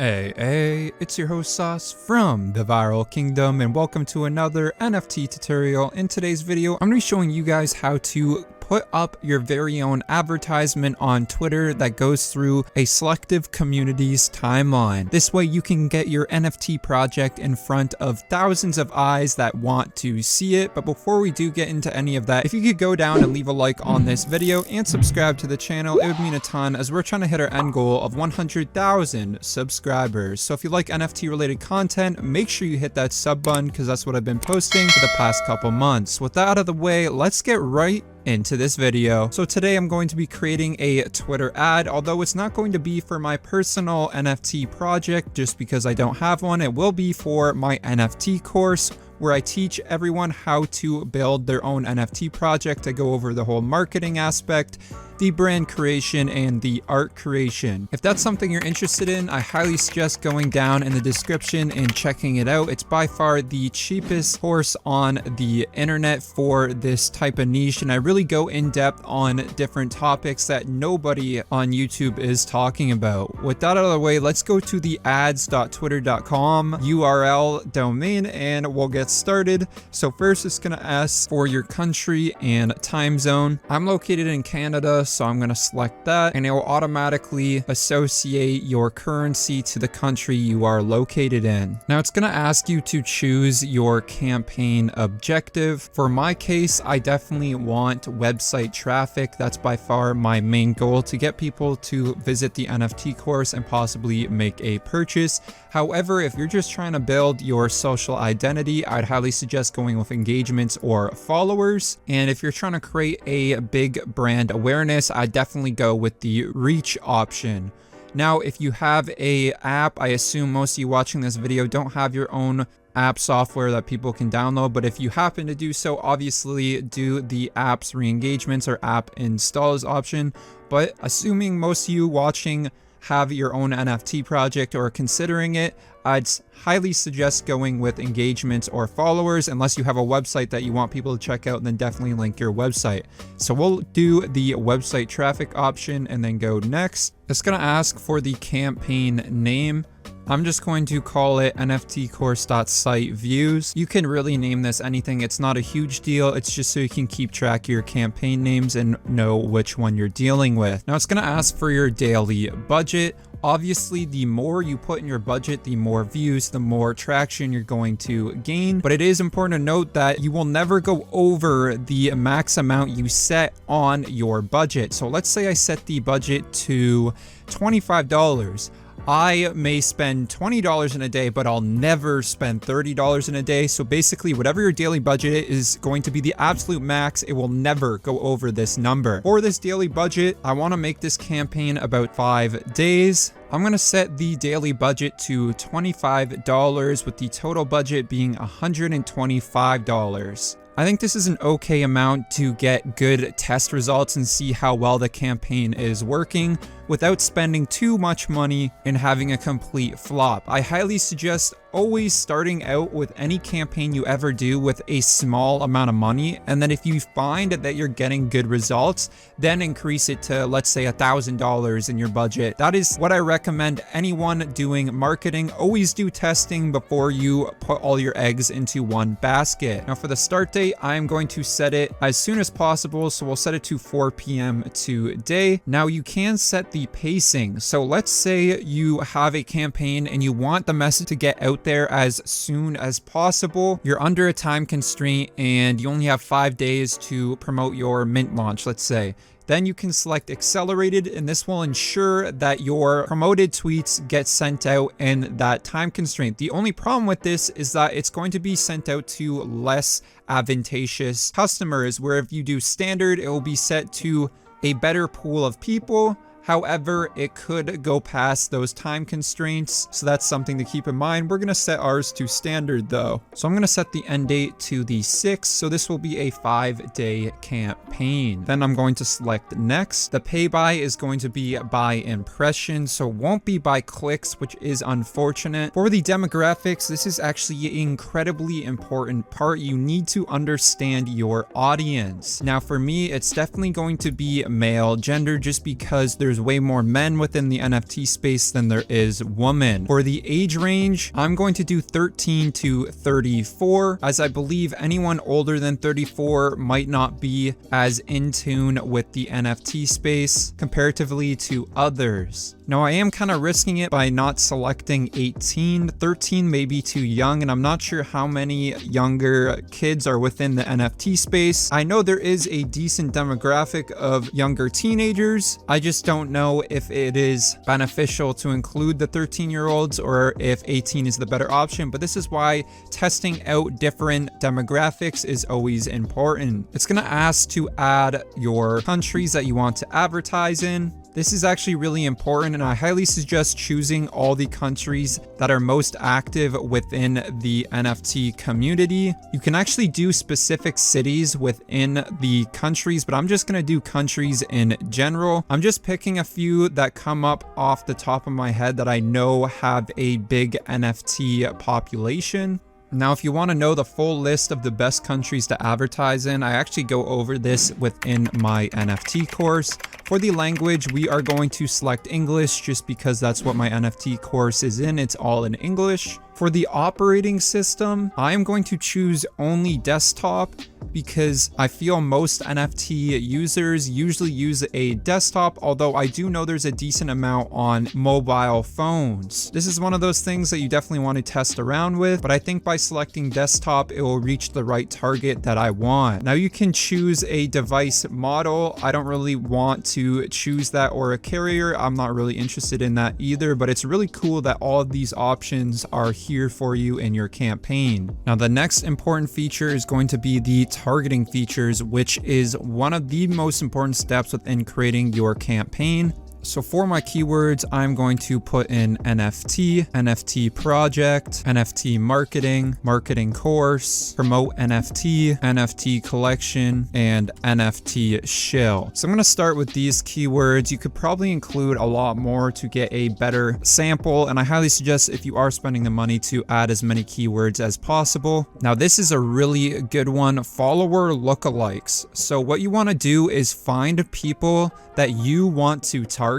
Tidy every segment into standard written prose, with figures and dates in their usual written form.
Hey, it's your host Sauce from the Viral Kingdom, and welcome to another NFT tutorial. In today's video, I'm going to be showing you guys how to put up your very own advertisement on Twitter that goes through a selective community's timeline. This way you can get your NFT project in front of thousands of eyes that want to see it. But before we do get into any of that, if you could go down and leave a like on this video and subscribe to the channel, it would mean a ton, as we're trying to hit our end goal of 100,000 subscribers. So if you like NFT related content, make sure you hit that sub button, because that's what I've been posting for the past couple months. With that out of the way, let's get right into this video. So today I'm going to be creating a Twitter ad, although it's not going to be for my personal NFT project just because I don't have one. It will be for my NFT course, where I teach everyone how to build their own NFT project. I go over the whole marketing aspect, the brand creation, and the art creation. If that's something you're interested in, I highly suggest going down in the description and checking it out. It's by far the cheapest course on the internet for this type of niche, and I really go in depth on different topics that nobody on YouTube is talking about. With that out of the way, let's go to the ads.twitter.com URL domain and we'll get started. So first it's going to ask for your country and time zone. I'm located in Canada, so I'm going to select that, and it will automatically associate your currency to the country you are located in. Now it's going to ask you to choose your campaign objective. For my case, I definitely want website traffic. That's by far my main goal, to get people to visit the NFT course and possibly make a purchase. However, if you're just trying to build your social identity, I'd highly suggest going with engagements or followers. And if you're trying to create a big brand awareness, I'd definitely go with the reach option. Now, if you have a app, I assume most of you watching this video don't have your own app software that people can download, but if you happen to do so, obviously do the app's re-engagements or app installs option. But assuming most of you watching have your own NFT project or considering it, I'd highly suggest going with engagements or followers. Unless you have a website that you want people to check out, then definitely link your website. So we'll do the website traffic option and then go next. It's going to ask for the campaign name. I'm just going to call it NFTcourse.site views. You can really name this anything. It's not a huge deal. It's just so you can keep track of your campaign names and know which one you're dealing with. Now it's going to ask for your daily budget. Obviously, the more you put in your budget, the more views, the more traction you're going to gain. But it is important to note that you will never go over the max amount you set on your budget. So let's say I set the budget to $25. I may spend $20 in a day, but I'll never spend $30 in a day. So basically, whatever your daily budget is going to be the absolute max. It will never go over this number. For this daily budget, I want to make this campaign about 5 days. I'm going to set the daily budget to $25, with the total budget being $125. I think this is an okay amount to get good test results and see how well the campaign is working without spending too much money and having a complete flop. I highly suggest always starting out with any campaign you ever do with a small amount of money, and then if you find that you're getting good results, then increase it to, let's say, $1,000 in your budget. That is what I recommend anyone doing marketing. Always do testing before you put all your eggs into one basket. Now for the start date, I'm going to set it as soon as possible, so we'll set it to 4 p.m. today. Now you can set the pacing. So let's say you have a campaign and you want the message to get out there as soon as possible. You're under a time constraint and you only have 5 days to promote your mint launch, let's say. Then you can select accelerated, and this will ensure that your promoted tweets get sent out in that time constraint. The only problem with this is that it's going to be sent out to less advantageous customers, where if you do standard, it will be set to a better pool of people. However, it could go past those time constraints, so that's something to keep in mind. We're going to set ours to standard though. So I'm going to set the end date to the 6th, so this will be a 5-day campaign. Then I'm going to select next. The pay by is going to be by impression, so it won't be by clicks, which is unfortunate. For the demographics, this is actually an incredibly important part. You need to understand your audience. Now for me, it's definitely going to be male gender, just because there's there's way more men within the NFT space than there is women. For the age range, I'm going to do 13 to 34, as I believe anyone older than 34 might not be as in tune with the NFT space comparatively to others. Now, I am kind of risking it by not selecting 18. 13 may be too young, and I'm not sure how many younger kids are within the NFT space. I know there is a decent demographic of younger teenagers. I just don't know if it is beneficial to include the 13-year-olds or if 18 is the better option, but this is why testing out different demographics is always important. It's going to ask to add your countries that you want to advertise in. This is actually really important, and I highly suggest choosing all the countries that are most active within the NFT community. You can actually do specific cities within the countries, but I'm just going to do countries in general. I'm just picking a few that come up off the top of my head that I know have a big NFT population. Now, if you want to know the full list of the best countries to advertise in, I actually go over this within my NFT course. For the language, we are going to select English just because that's what my NFT course is in. It's all in English. For the operating system, I am going to choose only desktop because I feel most NFT users usually use a desktop, although I do know there's a decent amount on mobile phones. This is one of those things that you definitely want to test around with, but I think by selecting desktop, it will reach the right target that I want. Now, you can choose a device model. I don't really want to choose that, or a carrier. I'm not really interested in that either, but it's really cool that all of these options are here for you in your campaign. Now, the next important feature is going to be the targeting features, which is one of the most important steps within creating your campaign. So for my keywords, I'm going to put in NFT, NFT project, NFT marketing, marketing course, promote NFT, NFT collection, and NFT shill. So I'm going to start with these keywords. You could probably include a lot more to get a better sample, and I highly suggest, if you are spending the money, to add as many keywords as possible. Now, this is a really good one, follower lookalikes. So what you want to do is find people that you want to target,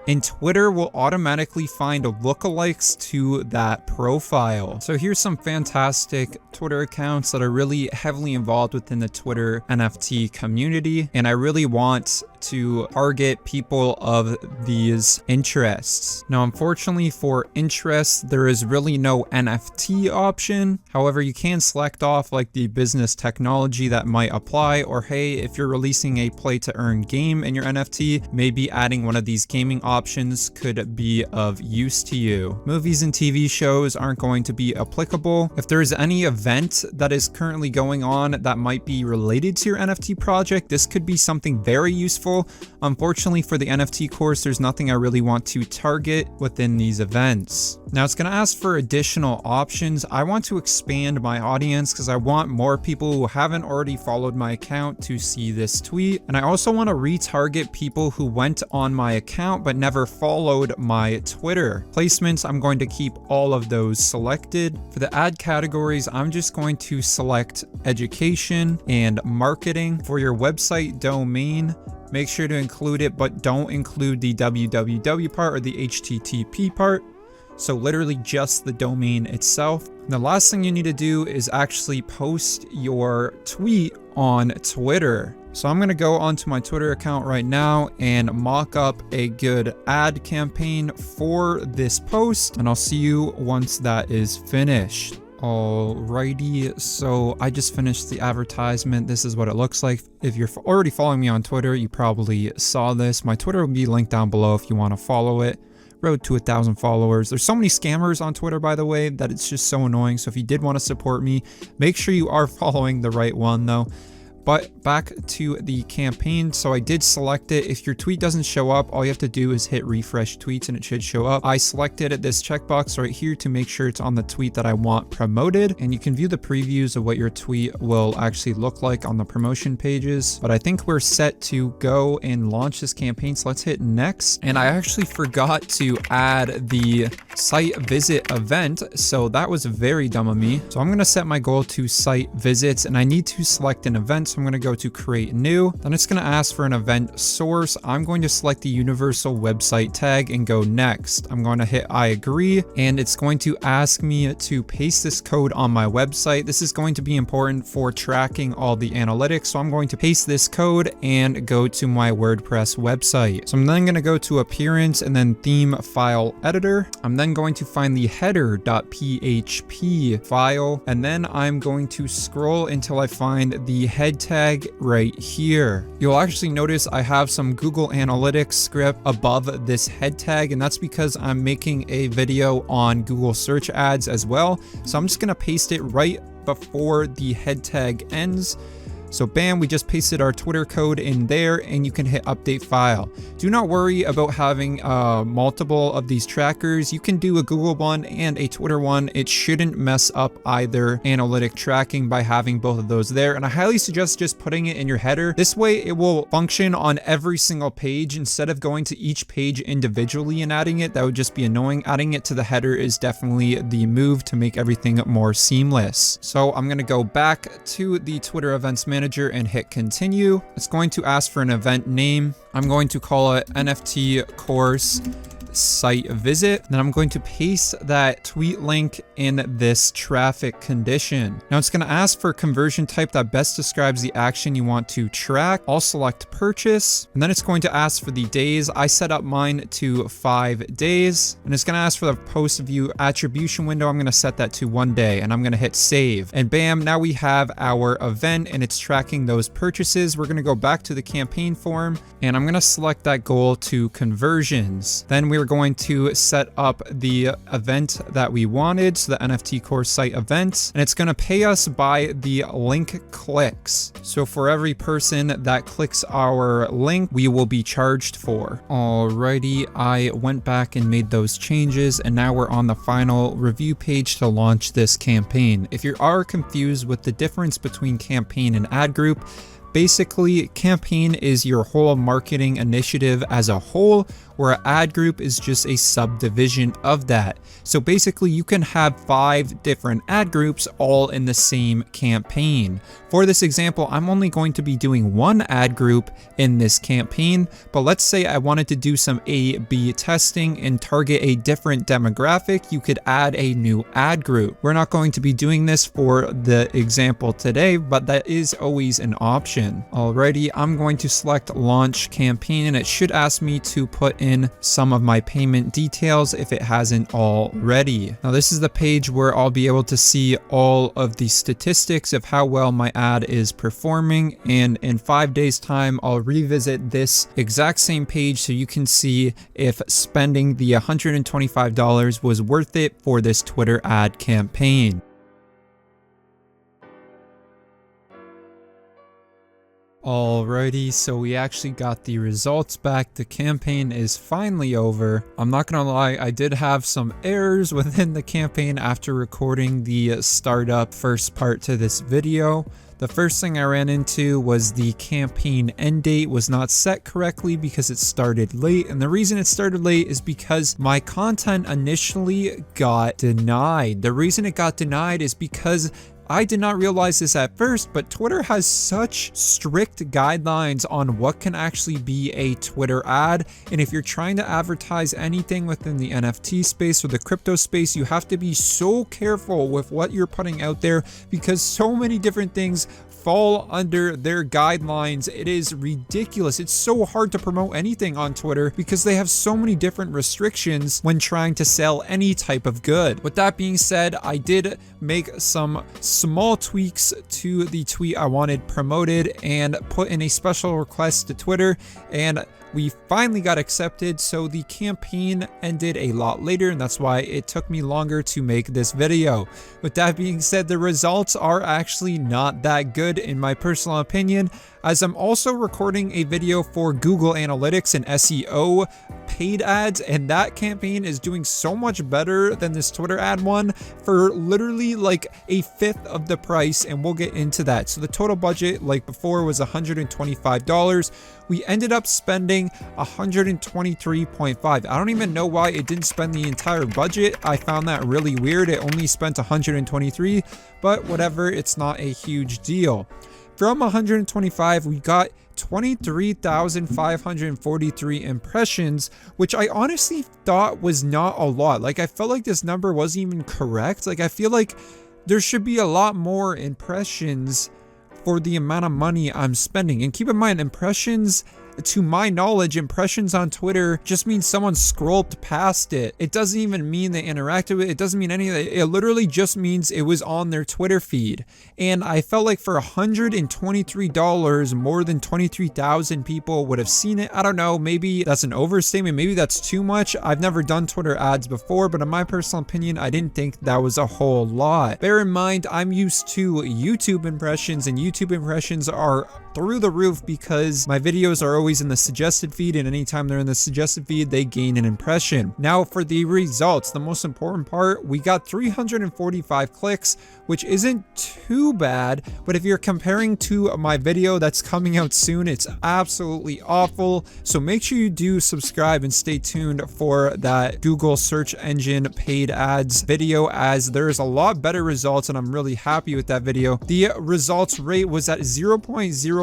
and Twitter will automatically find lookalikes to that profile. So here's some fantastic Twitter accounts that are really heavily involved within the Twitter NFT community, and I really want to target people of these interests. Now, unfortunately for interests, there is really no NFT option. However, you can select off like the business technology that might apply, or hey, if you're releasing a play to earn game in your NFT, maybe adding one of these gaming options could be of use to you. Movies and TV shows aren't going to be applicable. If there is any event that is currently going on that might be related to your NFT project, this could be something very useful. Unfortunately for the NFT course, there's nothing I really want to target within these events. Now, it's going to ask for additional options. I want to expand my audience because I want more people who haven't already followed my account to see this tweet. And I also want to retarget people who went on my account but never followed my Twitter. Placements, I'm going to keep all of those selected. For the ad categories, I'm just going to select education and marketing. For your website domain, make sure to include it, but don't include the www part or the HTTP part. So literally just the domain itself. The last thing you need to do is actually post your tweet on Twitter. So I'm going to go onto my Twitter account right now and mock up a good ad campaign for this post, and I'll see you once that is finished. Alrighty, so I just finished the advertisement. This is what it looks like. If you're already following me on Twitter, you probably saw this. My Twitter will be linked down below if you want to follow it. Road to 1,000 followers. There's so many scammers on Twitter, by the way, that it's just so annoying. So if you did want to support me, make sure you are following the right one though. But back to the campaign. So I did select it. If your tweet doesn't show up, all you have to do is hit refresh tweets and it should show up. I selected this checkbox right here to make sure it's on the tweet that I want promoted. And you can view the previews of what your tweet will actually look like on the promotion pages. But I think we're set to go and launch this campaign. So let's hit next. And I actually forgot to add the site visit event. So that was very dumb of me. So I'm going to set my goal to site visits, and I need to select an event. So I'm going to go to create new. Then it's going to ask for an event source. I'm going to select the universal website tag and go next. I'm going to hit I agree, and it's going to ask me to paste this code on my website. This is going to be important for tracking all the analytics. So I'm going to paste this code and go to my WordPress website. So I'm then going to go to appearance and then theme file editor. I'm then going to find the header.php file, and then I'm going to scroll until I find the head tag right here. You'll actually notice I have some Google Analytics script above this head tag, and that's because I'm making a video on Google search ads as well. So I'm just going to paste it right before the head tag ends. So bam, we just pasted our Twitter code in there, and you can hit update file. Do not worry about having multiple of these trackers. You can do a Google one and a Twitter one. It shouldn't mess up either analytic tracking by having both of those there. And I highly suggest just putting it in your header. This way it will function on every single page instead of going to each page individually and adding it. That would just be annoying. Adding it to the header is definitely the move to make everything more seamless. So I'm going to go back to the Twitter events manager and hit continue. It's going to ask for an event name. I'm going to call it NFT course site visit. Then I'm going to paste that tweet link in this traffic condition. Now it's going to ask for a conversion type that best describes the action you want to track. I'll select purchase, and then it's going to ask for the days. I set up mine to 5 days, and it's going to ask for the post view attribution window. I'm going to set that to 1 day, and I'm going to hit save, and bam, now we have our event and it's tracking those purchases. We're going to go back to the campaign form, and I'm going to select that goal to conversions. Then we're going to set up the event that we wanted, so the NFT course site event, and it's going to pay us by the link clicks. So for every person that clicks our link, we will be charged for. Alrighty, I went back and made those changes, and now we're on the final review page to launch this campaign. If you are confused with the difference between campaign and ad group, basically, campaign is your whole marketing initiative as a whole, where an ad group is just a subdivision of that. So basically, you can have 5 different ad groups all in the same campaign. For this example, I'm only going to be doing one ad group in this campaign, but let's say I wanted to do some A/B testing and target a different demographic. You could add a new ad group. We're not going to be doing this for the example today, but that is always an option. Alrighty, I'm going to select launch campaign, and it should ask me to put in some of my payment details if it hasn't already. Now this is the page where I'll be able to see all of the statistics of how well my ad is performing, and in 5 days time I'll revisit this exact same page so you can see if spending the $125 was worth it for this Twitter ad campaign. Alrighty, so we actually got the results back. The campaign is finally over. I'm not gonna lie, I did have some errors within the campaign after recording the startup first part to this video. The first thing I ran into was the campaign end date was not set correctly because it started late, and the reason it started late is because my content initially got denied. The reason it got denied is because I did not realize this at first, but Twitter has such strict guidelines on what can actually be a Twitter ad. And if you're trying to advertise anything within the NFT space or the crypto space, you have to be so careful with what you're putting out there because so many different things fall under their guidelines. It is ridiculous. It's so hard to promote anything on Twitter because they have so many different restrictions when trying to sell any type of good. With that being said, I did make some small tweaks to the tweet I wanted promoted and put in a special request to Twitter, and we finally got accepted. So the campaign ended a lot later, and that's why it took me longer to make this video. With that being said, the results are actually not that good in my personal opinion, as I'm also recording a video for Google Analytics and SEO paid ads, and that campaign is doing so much better than this Twitter ad one for literally like a fifth of the price, and we'll get into that. So the total budget, like before, was $125. We ended up spending $123.5. I don't even know why it didn't spend the entire budget. I found that really weird. It only spent $123, but whatever, it's not a huge deal. From 125, we got 23,543 impressions, which I honestly thought was not a lot. Like, I felt like this number wasn't even correct. Like, I feel like there should be a lot more impressions for the amount of money I'm spending. And keep in mind, impressions, to my knowledge, impressions on Twitter just means someone scrolled past it. It doesn't even mean they interacted with it. It doesn't mean any of that. It literally just means it was on their Twitter feed. And I felt like for $123, more than 23,000 people would have seen it. I don't know, maybe that's an overstatement. Maybe that's too much. I've never done Twitter ads before, but in my personal opinion, I didn't think that was a whole lot. Bear in mind, I'm used to YouTube impressions, and YouTube impressions are through the roof because my videos are always in the suggested feed, and anytime they're in the suggested feed, they gain an impression. Now for the results, the most important part, we got 345 clicks, which isn't too bad, but if you're comparing to my video that's coming out soon, it's absolutely awful. So make sure you do subscribe and stay tuned for that Google search engine paid ads video, as there's a lot better results, and I'm really happy with that video. The results rate was at 0.015,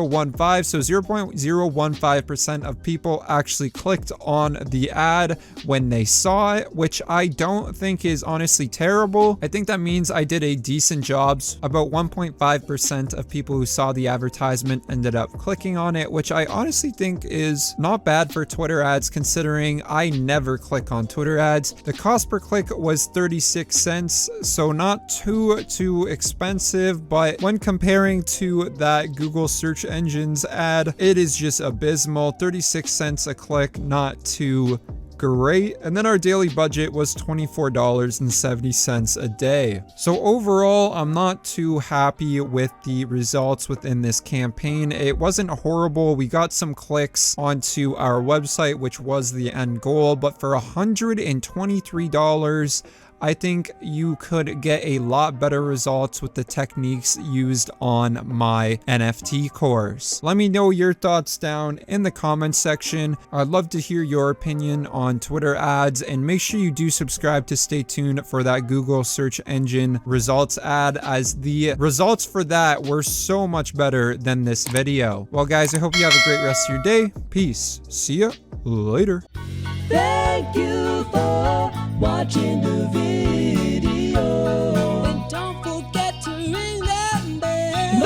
so 0.015% of people actually clicked on the ad when they saw it, which I don't think is honestly terrible. I think that means I did a decent job. About 1.5% of people who saw the advertisement ended up clicking on it, which I honestly think is not bad for Twitter ads, considering I never click on Twitter ads. The cost per click was 36 cents, so not too expensive, but when comparing to that Google search engine's ad, it is just abysmal. 36 cents a click, not too great. And then our daily budget was $24.70 a day. So overall, I'm not too happy with the results within this campaign. It wasn't horrible. We got some clicks onto our website, which was the end goal, but for $123, I think you could get a lot better results with the techniques used on my NFT course. Let me know your thoughts down in the comments section. I'd love to hear your opinion on Twitter ads, and make sure you do subscribe to stay tuned for that Google search engine results ad, as the results for that were so much better than this video. Well guys, I hope you have a great rest of your day. Peace. See ya later. Thank you for watching the video. And don't forget to ring that bell.